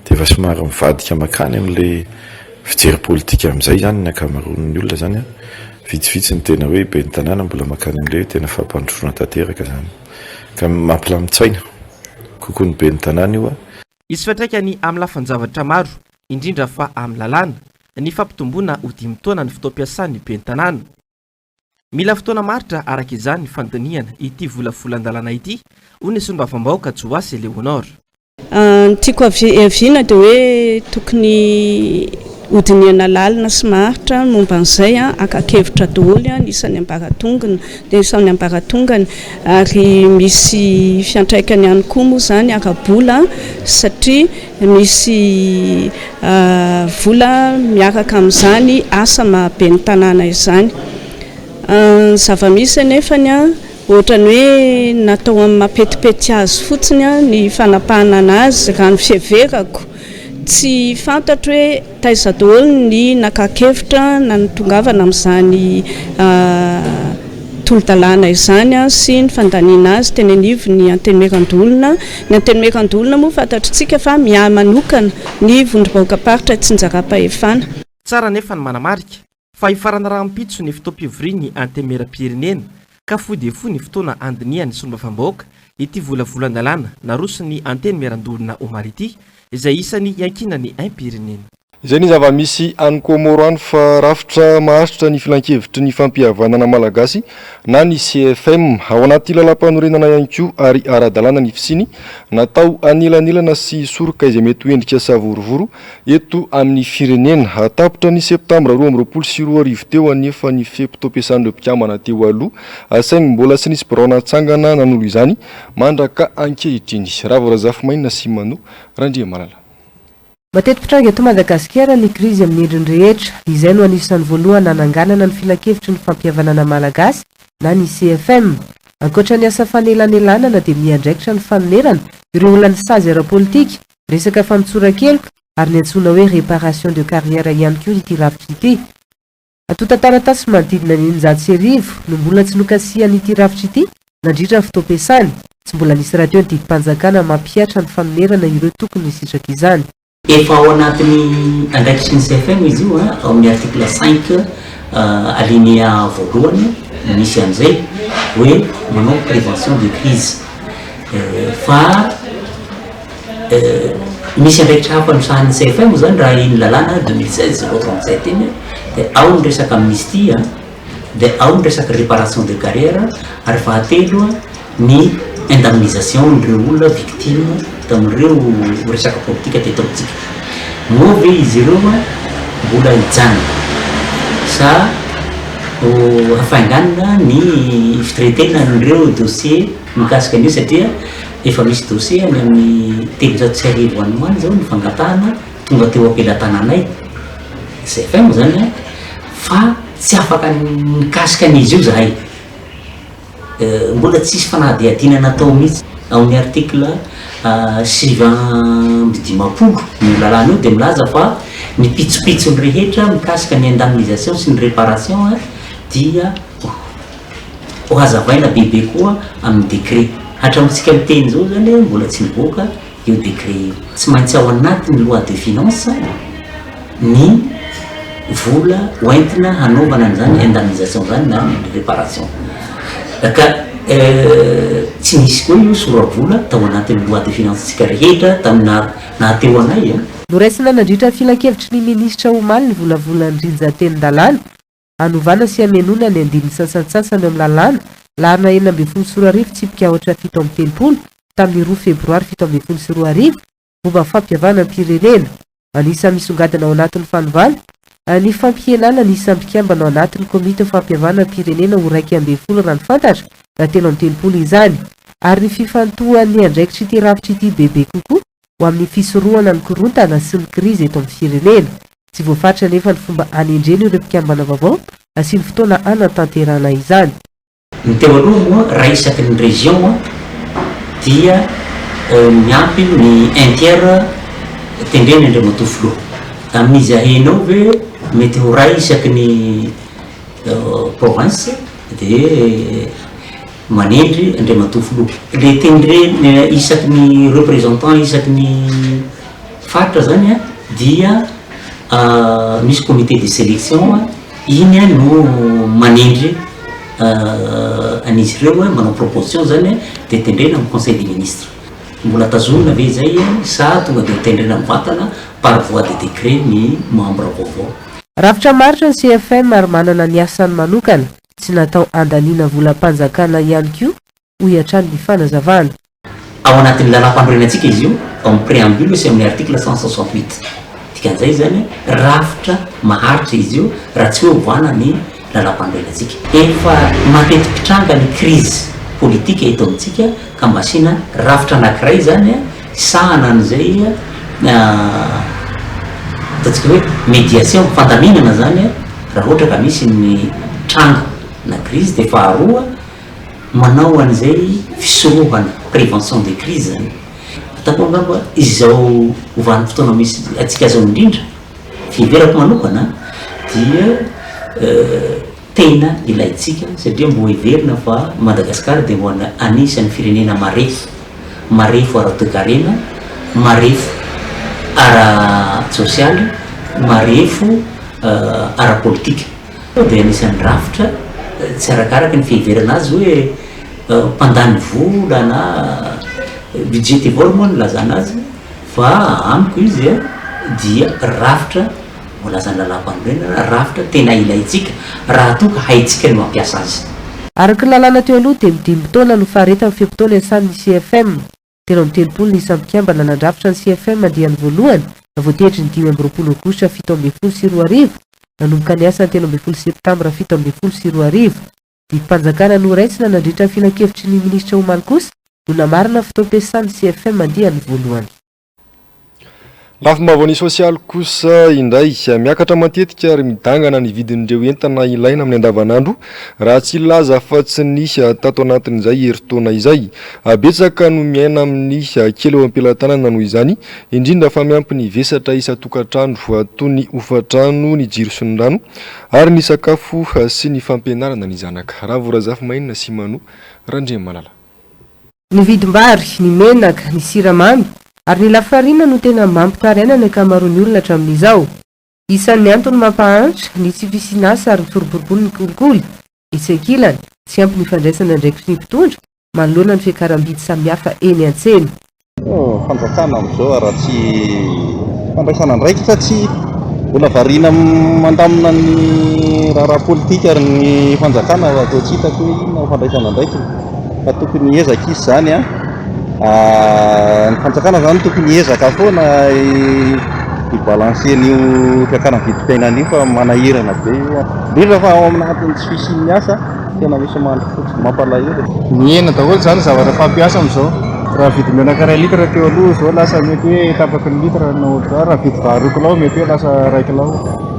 dia efa somary mivadika makany amin'ilay fijery politika amin'izay zany ny akamaroan'ny olona zany vitsivitsy ny tena hoe ben'ny tanàna mbola makany amin'ilay tena fampandrosoana tanteraka zany ka mampilamin-tsaina kokoa ny ben'ny tanàna io. Izy fiantraikany amin'ny lafanjavatra maro indrindra fa amin'ny lalàna ny fampitomboana ho 5 taona ny fotoam-piasan'ny ben'ny tanàna. Mila fotoana maritra araka izany ny fandiniana ity volavolan-dalàna ity ho ny solombavam-bahoaka Joasy Leonor. Tiako aviana dia hoe tokony hodiniana lalina sy maharitra momba an'izay akakevitra daholo ny isan'ny ambaratongana dia isan'ny ambaratongana ary misy fiantraikany ihany koa moa zany arabola satria misy vola miaraka amin'izany asa maha ben'ny tanàna izany. Zava-misy anefany ohatrany hoe natao amin'ny mapetipety azy fotsiny ny fanapahana anazy raha ny fiheverako tsy fantatro hoe taiza daholo ny nakakevitra na ny tongavana amin'izany tolo-dalàna izany sy ny fandaniana azy teny anivo ny antenemeran-dolona. Ny antenemeran-dolona moa fantatritsika fa mihamanokana ny vondrom-bahoaka-paritra tsinjara-pahefana. Tsara nefa ny manamarika fa hifarana rahampitso ny fotoam-pivoriany antemeram-pirenena ka fohy dia fohy ny fotoana andinian'ny solombavam-bahoaka ity volavolan-dalàna naroso ny antenemeran-dolona Omar ity izay isan'ny iankinany aim-pirenena. Izay ny zava-misy any Komoro any fa rafitra maharitra ny filan-kevitry ny fampihavanana malagasy na ny CFM ao anaty lalam-panorenana ihany koa ary ara-dalàna ny fisiny natao anilanilana sy soroka izay mety ho endrika savorovoro eto amin'ny firenena. Atapotra ny septambra 2024 teo anefa ny fepitoam-piasan'ireo mpikambana teo aloha saingy mbola tsy nisy birao natsangana nanolo izany mandraka ankehitriny. Ravorazafy mainina sy mano Randria Malala. Matetika tranga eto Madagasikara ny krizy amin'ny endriny rehetra, izay no anisan'ny voalohany nananganana ny filan-kevitry ny fampihavanana malagasy na ny CFM. Ankoatra ny asa fanelanelana dia miandraikitra ny fanonerana ireo olona ny sazy ara-politika, resaka famitsoran-keloka ary ny antsoina hoe réparation de carrière ihany koa ity rafitra ity. Atota taratasy manodidina ny 900 no mbola tsy nokasihan ity rafitra ity nandritra ny fotoam-piasany, tsy mbola nisy raha teo ny didim-panjakana mampiatra ny fanonerana ireo tokony hisitraka izany. Efa ao anatin'ny andraikitry ny CFM izy io ao amin'ny article 5 alinéa voalohany misy an'izay hoe manao prévention de crise fa misy andraikitra hafa amisahan'ny CFM zany raha iny lalàna 2016-037 iny dia ao ny resaka amnistia dia ao ny resaka réparation de carrière ary fahatelo ny indemnisation n'ireo olona victime tamin'ireo resaka politika teto amintsika. Moa ve izy ireo mbola hijanona sa hafainganana ny fitretena n'ireo dossier mikasika an'io satria efa misy dossier any amin'ny 300 sy arivo any moany zao ny fangatahana tonga teo ampelantananay zay fa moa zany a fa tsy afaka mikasika an'izy io zahay mbola tsisy fanahadiadiana natao mihitsy ao amin'ny article sivambidimapolo ny lalàna io dia milaza fa ny pitsopitsony rehetra mikasika ny indemnisation sy ny réparation dia ho hazavaina bebe koa amin'ny décret hatramintsika miteny zao zany mbola tsy nivoaka io décret io tsy maintsy ao anatiny loi de finance ny vola hoentina hanaovana an'izany indemnisation zany na réparation ka tsy nisy koa io soravola tao anatin'ny loi de finance tsika rehetra tamina nahateo anay noraisina nandritra filakevitry ny minisitra omaly ny volavolan'ny rinjateny-dalàna hanovana sy hamenona ny andininy sasantsasany amin'ny lalàna larina 12 sy 10 tsipika 7 tamin'ny 2 febroary 7 sy 10 momba fampiavana pirenena anisa misongadina ao anatin'ny fanovana ny fampihenana ny sampikiambana ao anatin'ny komite fampiavana pirenena ho 1 rano fantatra raha telo 30 izany ary ny fifantohan'ny andraikitry ity rafitry ity bebe kokoa ho amin'ny fisorohana ny korontana sy ny krizy eto amin'ny firenena tsy voafatra nefa ny fomba anendreny ireo mpikambana vaovao sy ny fotoana anatanterana izany ny teo aloha moa raha isaky ny région dia miampy ny intiere tendreny Andriamatofilo amin'izy ahenao ve mety ho ray isaky ny province dia manendry Andriamatofilo le tendreny isaky ny représentant isaky ny fatra zany dia misy comité de sélection iny no manendry an'izy ireo manao proposition zany dia tendrena amin'ny conseil des ministres mbola tazomina ve zay sa tonga dia tendrena mivatana par voie de décret ny membre vaovao rafitra maritra ny CFM ary manana ny asany manokana tsy natao andaniana volam-panjakana ihany koa ho hiatrany ny fanazavana ao anatin'ny lalam-pandroenantsika izy io ao amin'ny préambule sy amin'ny article 168 dikan'izay zany rafitra maharitra izy io raha tsy hoe hovana ny lalam-pandroenantsika efa matetipitranga ny crise politika eto amintsika ka mba asiana rafitra anankiray zany sahana an'izay ataontsika hoe médiation fandaminana zany raha ohatra ka misy ny tranga na crise dia faharoa manao an'izay fisorohana prévention de crise zany atako angamba izao hovany fotoana misy atsika zao indrindra fiverako manokana dia tena ilaitsika satria mbo heverina fa Madagasikara dia mbo anisan'ny firenena marefo ara-toekarena marefo ara-sosialy marefo ara-politika dia anisan'ny rafitra tsy arakaraka ny fiheverana azy hoe mpandany vola na budget moa nilazana azy fa amiko izy dia rafitra molazany lalam-pandroenana rafitra tena ilaitsika raha toka haitsika ny mampiasa azy araka ny lalàna teo aloha dia midimy taona no fahareta amin'ny fepotona iasan'ny CFM telo amin'ny telopolo ny isampikiambana nandrafitra ny CFM andiany voalohany voatery ny 5 aogositra 7 sy 10 nanomboka ny asa ny 13 septambra 7 sy 10 didim-panjakana noraisina nandritra ny filakevitry ny minisitra omaly kosa no namarina fotoam-piasan'ny CFM andiany voalohany lafim-bavao sosialy kosa indray miakatra matetika ary midangana ny vidin'ireo entana ilaina amin'ny andavanandro raha tsy laza fa tsy nisy tato anatin'izay herintaona izay betsaka no miaina amin'ny kely eo ampelantanana noho izany indrindra fa miampy ny vesatra isa-tokantrano toy ny ofatrano ny jiro sy ny rano ary ny sakafo sy ny fampianarana ny zanaka raha vorazafy mainina sy mano randre malala ny vidim-bary ny menaka ny siramamy ary ny lafarina no tena mampitariana ny akamaroan'ny olona hatramin'izao isan'ny antony mampahantra ny tsy fisinasa ary misoroborobory ny kolikoly itsekilany tsy ampy ny fandraisana ndraikitry ny mpitondra manoloana ny fiakaram-bidy samihafa eny an-tsena fanjakana amin'izao raha tsy fandraisana ndraikitra tsy mbola variana mandamina ny raharaha politika ary ny fanjakana atao tsy hitako hoe inona fandraisana ndraikitra fa tokony ezaka izy zany ny fanjakana zany tokony ezaka foana ibalanse an'io fiakaran'ny vidim-piainana io fa manahirana be indrindra fa ao amin'anatin'ny tsy fisin'ny asa tena misy mandro fotsy mampalahelo ny hena daholo zany zavatra fampiasa amin'izao raha vidy menaka 1 litra teo aloha zao lasa mety hoe tapaky ny litra na ohatran raha vidy 10 kilao mety hoe lasa 1 kilao.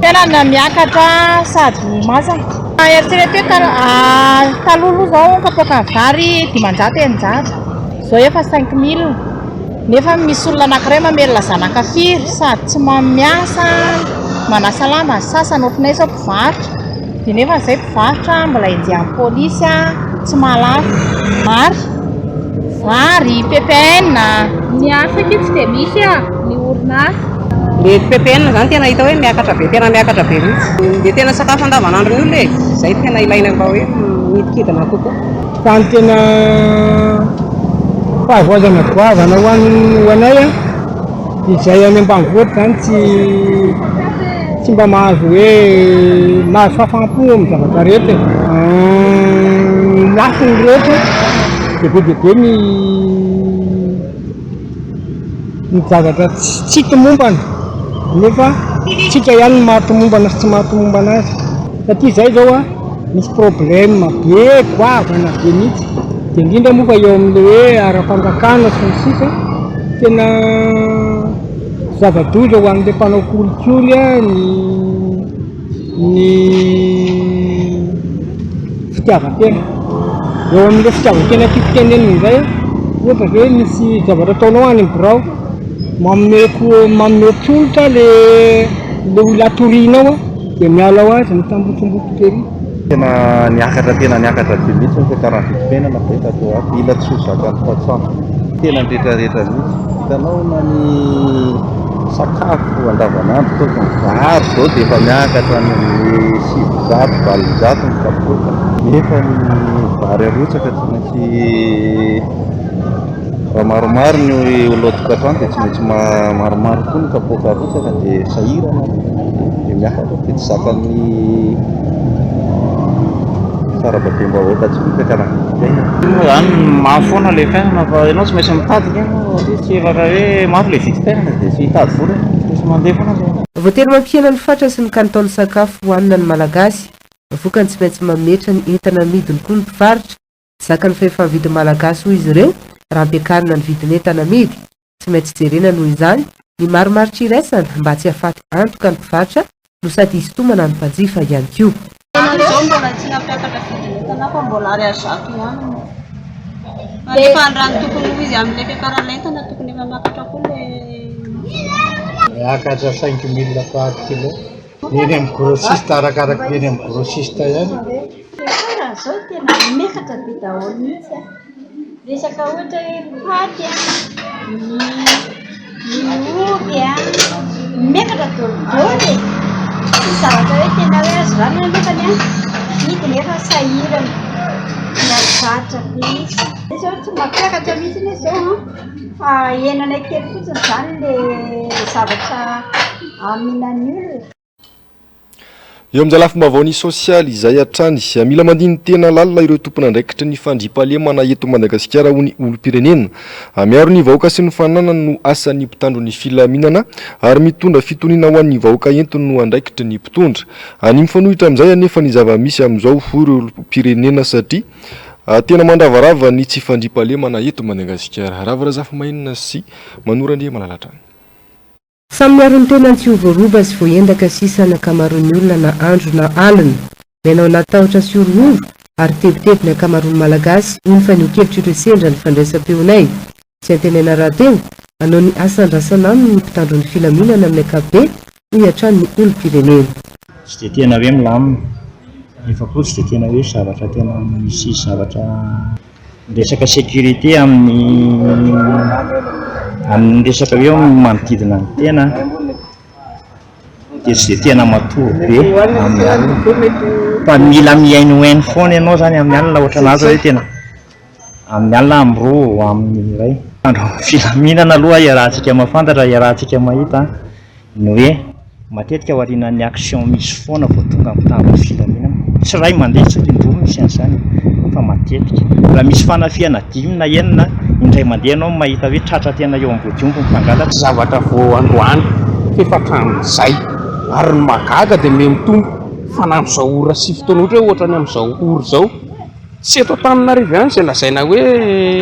Tena miakatra sady masaka. Eritrereto hoe talolo zao kapoaka vary 500 eninjato, zao efa 5000. Nefa misy olona anankiray mamelona zanaka firy sady tsy miasa manasa lamba ny sasany ohatranay sao mpivarotra, dia nefa izay mpivarotra mbola indian'ny polisy tsy mahalala mary vary PPN ny asa ake tsy dia misy ny orinasa. Le PPN zany tena hita hoe miakatra be, tena miakatra be mihitsy. Dia tena sakafo andavanandro ny olona izay tena ilaina mba hoe midikidina kokoa. Tany tena fahavoazana goavana ho anay izay any ambanivohitra zany tsy mba mahazo hoe mahazo fahafaham-po amin'ny zavatra rehetra. Lafiny rehetra dia be ny zavatra tsy hitomombana, nefa tsika ihany ny mahatomombana sy tsy mahatomombana azy. Satria izay zao misy problème be goavana be mihitsy, dia indrindra moa fa eo amin'ilay hoe ara-panjakana sy ny sisa tena zava-doza ho an'ilay mpanao kolikoly ny fitiavan-tena. Eo amin'ilay fitiavan-tena tiako-tenenina izay ohatra hoe misy zavatra ataonao any amin'ny birao manome tolotra le olona torianao dia miala ho azy mitambotsomboto ery. Tena niakatra be mihitsy ny fiakaran'ny vidim-piainana fa atao ato ila tsy ho zakan'ny mpatsano. Tena ny rehetrarehetra mihitsy hitanao na ny sakafo andavanandro toko ny vary zao dia efa miakatra ny 700-800 ny kapoaka, nefa ny vary arotsaka tsy maintsy raha maromaro ny oloatokantrano dia tsy maintsy maromaro koa ny kapoaka arotsaka dia sahirana dia miakatra dia tsy zakan'ny sarababem-bahoaka tsy fiakaran'ny vidim-piainana. Zany mahafoana ilay fiainana fa ianao tsy maintsy mitady tsy efatra hoe mafy ilay vidim-piainana dia tsy hitady vola tsy mandeha foana. Voatery mampiana ny fatra sy ny kalitao ny sakafo hohanina ny malagasy, vokany tsy maintsy mametra ny entana amidiny koa ny mpivarotra. Zakany fahefa-mividy malagasy hoy izy ireo raha ampiakarina ny vidiny entana amidy, tsy maintsy jerena noho izany ny marimaritra iraisana mba tsy hahafaty antoka ny mpivarotra no sady hisy tomana ny mpanjifa ihany koa. Zao mbola tsy nampiakatra vidin'entana fa mbola ariary zato ihany. Rehefa andrany tokony ho izy amin'ilay fiakaran'entana entana tokony efa miakatra koa le miakatra 5000 par kilo. Eny amin'ny grossiste arakaraky eny amin'ny grossiste ihany. Raha zao tena miakatra be daholo mihitsy. Resaka ohatra hoe paty ny ovy miakatra daholo. Zavatra hoe tena hoe azo ranona nefany vidiny efa sahirana miakatra be izy. Izao tsy mampiakatra mihitsy izao fa henanay kely fotsiny izany le zavatra aminan'ny olona. Eo amin'izay lafim-baovao sosialy izay hatrany mila mandiny tena lalina ireo tompon'andraikitra ny fandriam-pahalemana eto Madagasikara ho ny olom-pirenena. Miaro ny vahoaka sy ny fananana no asan'ny mpitandro ny filaminana ary mitondra fitoniana ho an'ny vahoaka entiny no andraikitra ny mpitondra. Any mifanohitra amin'izay anefa ny zava-misy amin'izao ireo olom-pirenena satria tena mandravarava ny tsy fandriam-pahalemana eto Madagasikara. Ravarazafa mainina sy Manorandre Malalatra. Samy miaro ny tena tsy ovoroba sy voendaka sisa ny akamaroan'ny olona na andro na alina. Menao natahotra sy orohoro ary tebiteby ny akamaroan'ny malagasy ony fa niokevitra ireo sendra ny fandraisam-peonay. Tsy antenena rahateo anao ny asan-drasana aminy ny mpitandro ny filaminana amin'ny akabe hoy hatrany ny olom-pirenena. Tsy dia tena hoe milamina nefa koa tsy dia tena hoe zavatra tena misy zavatra resaka sécurité amin'ny resaka hoe manodidina ny tena dia tsy dia tena matory be amin'ny alina fa mila mihainohaino foana ianao zany amin'ny alina ohatra anazy hoe tena amin'ny alina amin'ny roa amin'ny iray andro filaminana aloha iarahantsika mahafantatra iarahantsika mahita ny hoe matetika aorianan'ny action misy foana vao tonga mitandro filaminana tsy ray mandeha satria indroa misy an'izany fa matetika raha misy fanafiana 5 na 9 indray mandeha anao mahita hoe tratra tena eo ambodiombo mpangalatra zavatra vao androany fefatran'izay ary ny magaga dia me mitombo fa na amin'izao ora sy fotoana ohatra hoe ohatra ny amin'izao ora izao tsy eto Antananarivo ihany izay lazaina hoe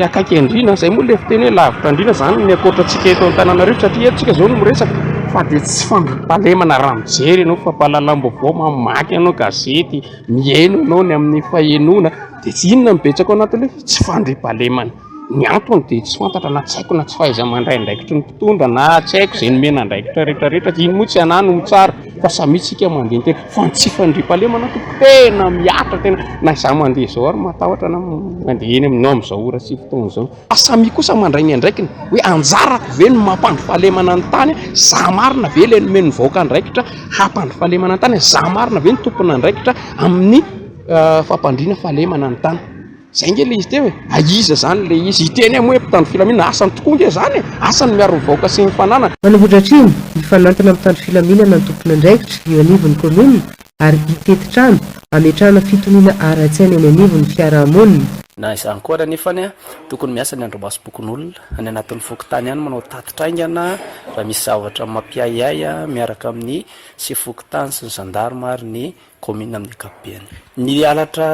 akaiky andrina zay moa le fiteny hoe lavitra andrina zany ny akoatrantsika eto Antananarivo satria etontsika zao no miresaka fa dia tsy fandrimpahalemana raha mijery ianao fa mpahalalam-baovao mamaky ianao gazety mihaino ianao ny amin'ny fahenoana dia tsy inona mibetsaka ao anatin'ile tsy fandrimpahalemana ny antony dia tsy fantatra na tsy haiko na tsy fahaiza mandray andraikitry ny mpitondra na tsy haiko izay nomena andraikitra rehetrarehetra iny moa tsy anano no tsara fa samy tsika mandeha tena fa tsy fandrimpahalemana to tena miatra tena na izaho mandeha izao ary matahotra na mandeha eny aminao amin'izao ora sy fotoana izao fa samy kosa mandray ny andraikiny hoe anjarako ve no mampandrimpahalemana ny tany za marina ve le nomeny ny vahoaka andraikitra hampandrimpahalemana ny tany za marina ve ny tompona andraikitra amin'ny fampandriana fahalemana ny tany zay nge le izy teo aiza zany le izy iteny moa mpitandro filaminana asany tokoa nge zany asany miaro ny vahoaka sy ny fananana manovodratriny mifanantona mitandro filaminana ny tompony andraikitra eo anivon'ny komuna ary itetitrano ametrahana fitoniana ara-tsaina eny anivon'ny fiarahamonina na izany koa nefany a tokony miasa ny andromaso bokon'olona any anatin'ny fokotany ihany manao tatitraingana raha misy zavatra mampiayay miaraka amin'ny sy fokotany sy ny zandarma ary ny komuna amin'ny ankapobeny ny alatra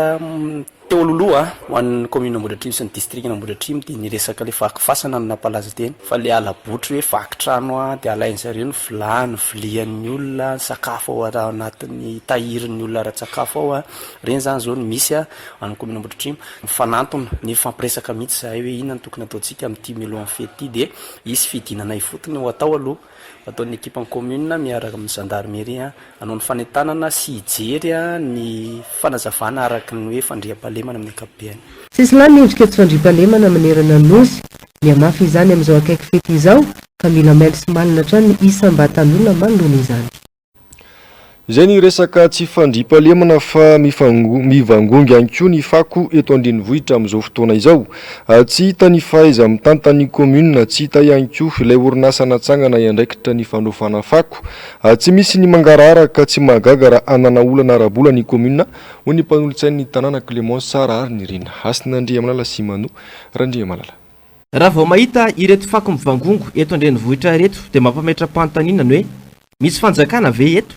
teo aloloha ho an'ny komuna Ambohidratrimo sy ny distrikna Ambohidratrimo dia niresaka le fakifasana no nampalaza teny fa le alabotry hoe vakitrano dia alain'zareo ny vilany vilian'ny olona ny sakafo ao anatin'ny tahirin'ny olona ara-tsakafo ao reny zany zao ny misy an'ny komuna Ambohidratrimo mifanantona ny fampiresaka mihitsy zahay hoe inona ny tokony ataontsika amin'ity meloan'ny fety dia isy fidinana ifotony ho atao aloha ataon'ny ekipan'ny komuna miaraka amin'ny gendarmerie anao ny fanentanana sy hijery ny fanazavana araka ny hoe fandriam-pahalemana amin'ny ankapobeny sisy lany endrika tsy fandriam-pahalemana manerana nosy ny amafy izany amin'izao akaiky fety izao ka mila maily sy malina hatrany ny isam-batan'olona manoloana izany izay ny resaka tsy fandriam-pahalemana fa mivangongy ihany koa ny fako eto andrenivohitra amin'izao fotoana izao tsy hita ny fahaiza mitantany komuna tsy hita ihany koa ilay orinasa natsangana iandraikitra ny fandrofana fako tsy misy ny mangarahara ka tsy mahagaga raha anana olana arabola ny komuna ho ny mpanolontsain'ny tanàna Clémence Sara ary ny Rina Hasinandriamalala sy Mano Randriamalala raha vao mahita ireto fako mivangongo eto andrenivohitra reto dia mampametra-panontaniana hoe misy fanjakana ve eto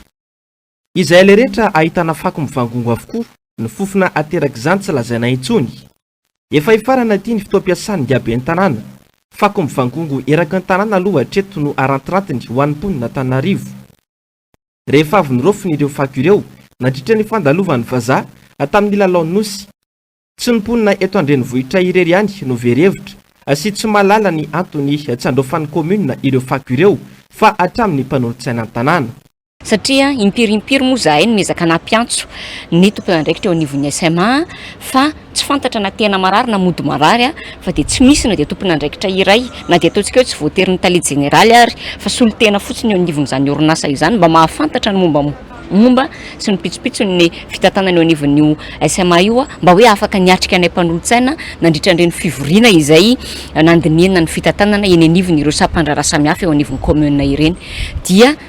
izay le rehetra ahitana fako mivangongo avokoa ny fofona ateraka izany tsy lazaina intsony efa ifarana ity ny fitoam-piasan'ny diaben'ny tanàna fako mivangongo eraky ny tanàna aloha hatreto no arantirantiny ho an'mponina Antananarivo rehefa avy nirofiny ireo fako ireo nandritra ny fandalovan'ny vazaha tamin'ny lalaon'ny nosy tsy ny mponina eto andrenivohitra irery ihany no verevitra sy tsy malala ny antony tsy androfan'ny komuna ireo fako ireo fa hatramin'ny mpanolontsaina ny tanàna satria impirimpiry moa zahay no miezaka nampiantso ny tompona andraikitra eo anivon'ny SMA fa tsy fantatra na tena marary na mody marary fa dia tsy misy na dia tompona andraikitra iray na dia ataontsika hoe tsy voatery ny talidy jeneraly ary fa solon-tena fotsiny eo anivon'izany orinasa izany mba mahafantatra ny momba sy ny pitsopitsony ny fitantanana eo anivon'io SMA io mba hoe afaka niatrika anay mpanolontsaina nandritra ireny fivoriana izay nandinihana ny fitantanana eny anivon'ireo sampandraraha samihafa eo anivon'ny komuna ireny dia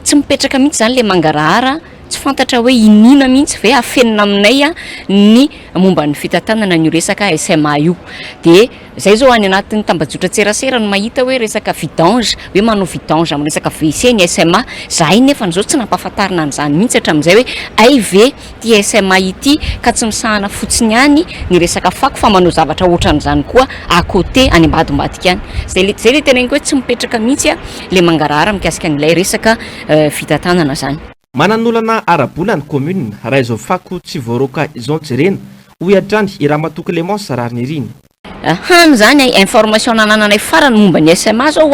tsy mipetraka mihitsy zany le mangarahara tsy fantatra hoe inina mihitsy ve afenina aminay ny momba ny fitantanana ny resaka SMA io dia zay zao any anatin'ny tambajotra tserasera no mahita hoe resaka vidange hoe manao vidange amin'ny resaka WC ny SMA zahay nefa zao tsy nampahafantarina an'izany mihitsy hatramin'izay hoe ay ve ty SMA ity ka tsy misahana fotsiny any ny resaka fako fa manao zavatra ohatran'izany koa à côté any ambadimbadika any zay le tena hoe tsy mipetraka mihitsy le mangarahara mikasika an'ilay resaka fitantanana zany manan'olana arabola ny komuna raha izao fako tsy voaroka izao jerena ho iatrany Iramatoa Clémence Sara ary ny Rina hany zany information nananay farany momba ny SMA zao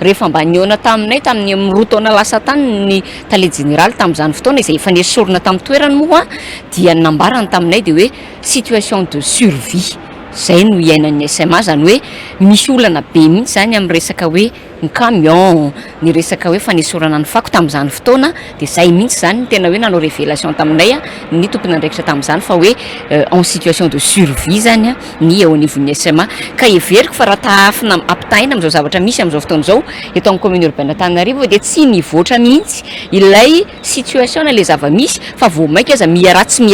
rehefa mba niona taminay tamin'ny roa taona lasa tany ny tale général tamin'izany fotoana izay efa nesorina tamin'ny toerany moa dia nambarany taminay dia hoe situation de survie zay no iainan'ny SMA zany hoe misy olana be mihitsy zany amin'ny resaka hoe ny camion ny resaka hoe fanesorana ny fako tamin'izany fotoana dia zay mihitsy zany ny tena hoe nanao révélation taminay ny tompona andraikitra tamin'izany fa hoe en situation de survie zany ny eo anivon'ny SMA ka everiko fa raha tahafina ampitaina amin'izao zavatra misy amin'izao fotoana izao eto amin'ny commune urbaine Antananarivo dia tsy nivoatra mihitsy ilay situation le zava-misy fa vao maika aza miaratsy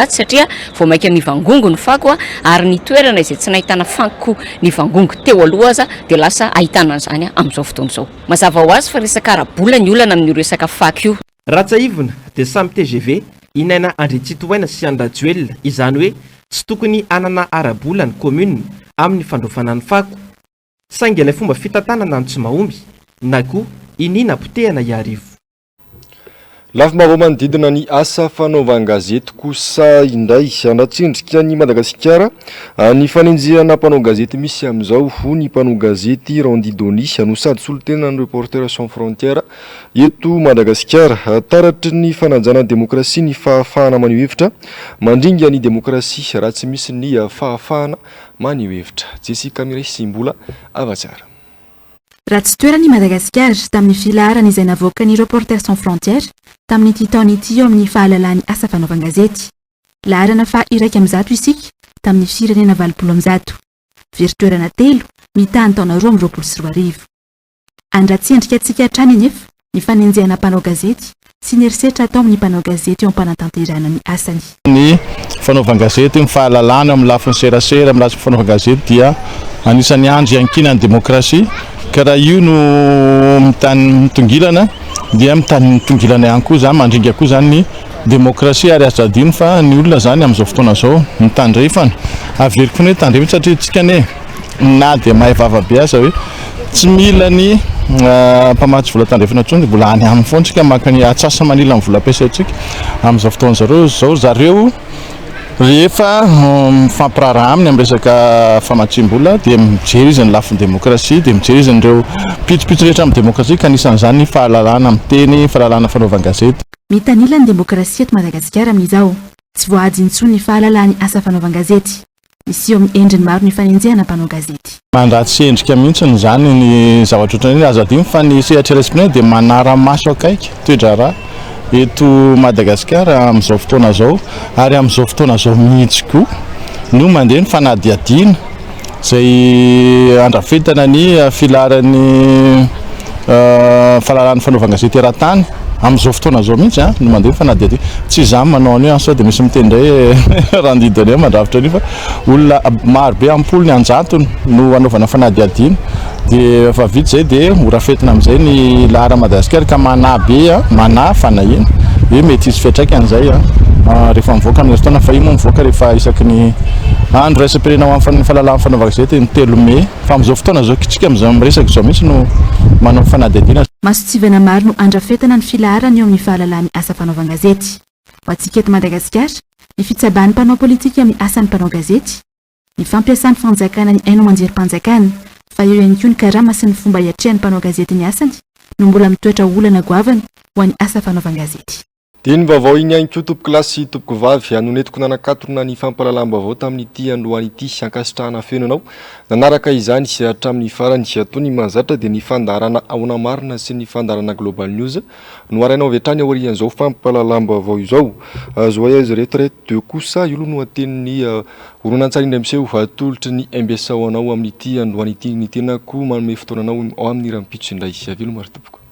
satria vao maika mivangongo ny fako ary ny toerana izay tsy nahitana fanko ny vangongo teo aloha aza dia lasa ahitana an'izany amin'izao fotoana izao mazava ho azy fa resaka arabola ny olana amin'ny resaka fako io ratsaivina dia samy TGV inaina andretsitoaina sy andrajoelona izany hoe tsy tokony anana arabola ny commune amin'ny fandrofanany fako saingy ilay fomba fitantanana no tsy mahomby na koa inina potehana iarivo. Lafim-baovao manodidina ny asa fanaovan-gazety kosa indray andatsindrika ny Madagasikara ny fanenjehana mpanao gazety misy amin'izao ny mpanao gazety Randidoni no sady solotena ny Reporters sans frontières eto Madagasikara taratry ny fanajana demokrasia ny fahafahana maneho hevitra mandringa ny demokrasia raha tsy misy ny fahafahana maneho hevitra. Jessica Mireille Simbola avatsara. Raha tsy toerany Madagasikara tamin'ny filaharana izay navoaka ny Reporters sans frontières tamin'ity taon'ity eo amin'ny fahalalany asa fanaovan-gazety. Laharana faha 100 isika tamin'ny firenena 20 very toerana 3 mitany taona 2024. Andratsendrika antsika hatrany anefa ny fanenjehana mpanao gazety sy ny erisetra atao amin'ny mpanao gazety eo am-panatanterana ny asany. Ny fanaovan-gazety ny fahalalana amin'ny lafiny serasera amin'ny lafiny fanaovan-gazety dia anisan'ny andro iankinan'ny demokrasia. Karaha io no mitany mitongilana dia mitany mitongilana ihany koa zany mandringa koa zany ny demokrasia ary azadino fa ny olona zany amin'izao fotoana zao mitandrefana averiko ny tandrefana satria tsika ne na dia mahay vava be aza hoe tsy mila ny mpamatsy vola tandrefana ntsony vola any aminy foana tsika maka ny atsasa manila amin'ny vola ampiasaintsika amin'izao fotoana zao zareo rehefa mifampiraharaha aminy amin'ny resaka famatsim-bola dia mijery izy ny lafiny demokrasia dia mijery izy ireo pitsopitso rehetra amin'ny demokrasia ka anisan'izany ny fahalalana amin'ny teny fahalalana fanaovan-gazety. Mitanila ny demokrasia eto Madagasikara amin'izao tsy voahaja intsony ny fahalalany asa fanaovan-gazety misy eo amin'ny endriny maro ny fanenjehana mpanao gazety. Mandratsy endrika mihitsy zany ny zavatra ohatran'iny azadino fa ny sehatra resipina dia manara-maso akaiky toedrarà eto Madagasikara amin'izao fotoana zao ary amin'izao fotoana zao mihitsy koa no mandeha ny fanadihadiana izay andrafetana ny filaharan'ny fahalalany fanaovan-gazety eran-tany amin'izao fotoana zao mihitsy no mandeha ny fanadihadiana tsy izany manao an'io sao dia misy mitendray Randidoni mandrafitra an'io fa olona marobe ampolo ny anjatony no anaovana fanadihadiana dia fa vita zay dia horafetina amin'izay ny lahara Madagasikara ka manabe mana fanahina hoe mety izy fiatraika an'izay rehefa mivoaka amin'ny fotoana fa io moa mivoaka rehefa isaky ny andro raisam-pirenena ho amin'ny fahalalana fanaovan-gazety ny 3 Mai fa amin'izao fotoana zao tsika amin'izao miresaka izao mihitsy no manao fanadihadiana. Masotsivana maro no andrafetana ny filaharana eo amin'ny fahalalany asa fanaovan-gazety. Ho antsika eto Madagasikara ny fitsaban'ny mpanao politika amin'ny asan'ny mpanao gazety ny fampiasan'ny fanjakana ny haino manjerim-panjakana fa eo ihany koa ny karama sy ny fomba hiatrehan'ny mpanao gazety ny asany no mbola mitoetra olana goavana ho an'ny asa fanaovan-gazety. Dia ny vaovao iny ihany koa tompoko lahy sy tompoko vavy anonetiko nanakatorona ny fampahalalam-baovao tamin'ity androan'ity ankasitrahana feno anao nanaraka izany hatramin'ny farany atao ny mahazatra dia ny fandarana aona marina sy ny fandarana Global News no arainao avy hatrany aorian'izao fampahalalam-baovao izao Joyeuse retraite kosa io no atenin'ny horonan-tsarindra miseho atolotry ny MBSao anao amin'ity androan'ity ny tenako manome fotoananao ao amin'ny rampitso indray avelo maro tompoko.